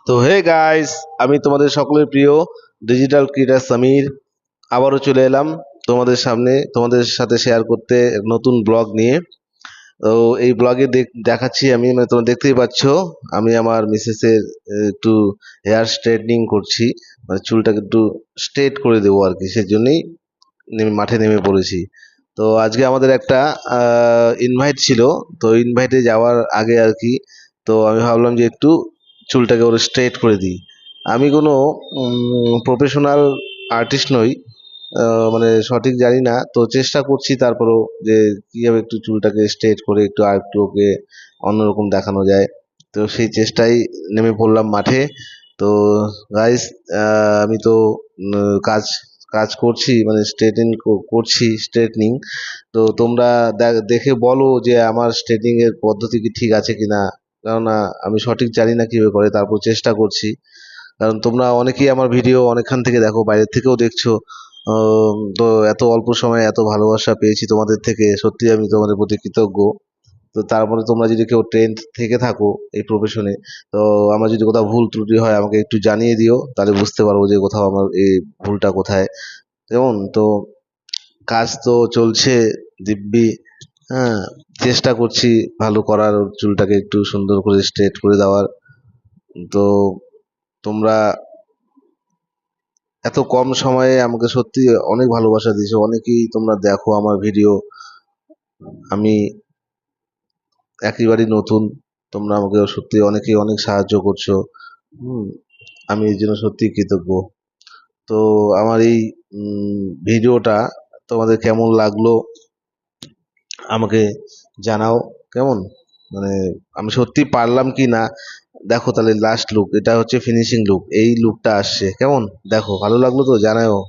তো hey guys, আমি তোমাদের সকলের প্রিয় ডিজিটাল ক্রিয়েটার সামির আবারও চলে এলাম তোমাদের সামনে, তোমাদের সাথে শেয়ার করতে এক নতুন ব্লগ নিয়ে। তো এই ব্লগে দেখাচ্ছি আমি, মানে তোমরা দেখতেই পাচ্ছ, আমি আমার মিসেসের একটু হেয়ার স্ট্রেটনিং করছি, মানে চুলটাকে একটু স্ট্রেট করে দেবো আর কি, সেজন্যই মাঠে নেমে পড়েছি। তো আজকে আমাদের একটা ইনভাইট ছিল, তো ইনভাইটে যাওয়ার আগে আর কি, তো আমি ভাবলাম যে একটু চুলটাকে ওর স্ট্রেট করে দিই। আমি কোনো প্রফেশনাল আর্টিস্ট নই, মানে সঠিক জানি না, তো চেষ্টা করছি তারপরেও যে কীভাবে একটু চুলটাকে স্ট্রেট করে একটু আর একটু ওকে অন্যরকম দেখানো যায়। তো সেই চেষ্টায় নেমে পড়লাম মাঠে। তো গাইস, আমি তো কাজ কাজ করছি, মানে করছি স্ট্রেটনিং। তো তোমরা দেখে বলো যে আমার স্ট্রেটনিং এর পদ্ধতি কি ঠিক আছে কিনা, কেননা আমি সঠিক জানি না কিভাবে করে, তারপর চেষ্টা করছি। কারণ তোমরা অনেকেই আমার ভিডিও অনেকখান থেকে দেখো, বাইরের থেকেও দেখছো। তো এত অল্প সময়ে এত ভালোবাসা পেয়েছি তোমাদের থেকে, সত্যি আমি তোমাদের প্রতি কৃতজ্ঞ। তো তারপরে তোমরা যদি কেউ ট্রেন্ড থেকে থাকো এই প্রফেশনে, তো আমার যদি কোথাও ভুল ত্রুটি হয় আমাকে একটু জানিয়ে দিও, তাহলে বুঝতে পারবো যে কোথাও আমার এই ভুলটা কোথায়। যেমন তো কাজ তো চলছে দিব্যি। হ্যাঁ, চেষ্টা করছি ভালো করার, ওর চুলটাকে একটু সুন্দর করে স্ট্রেট করে দেওয়ার। তো তোমরা এত কম সময়ে আমাকে সত্যি অনেক ভালোবাসা দিয়েছো, অনেকেই তোমরা দেখো আমার ভিডিও। আমি একেবারেই নতুন, তোমরা আমাকে সত্যি অনেকেই অনেক সাহায্য করছো। হুম, আমি এই জন্য সত্যি কৃতজ্ঞ। তো আমার এই ভিডিওটা তোমাদের কেমন লাগলো আমাকে জানাও। কেমন, মানে আমি সত্যি পারলাম কি না। দেখো তাহলে লাস্ট লুক, এটা হচ্ছে ফিনিশিং লুক, এই লুকটা আসছে কেমন, দেখো ভালো লাগলো তো জানাও।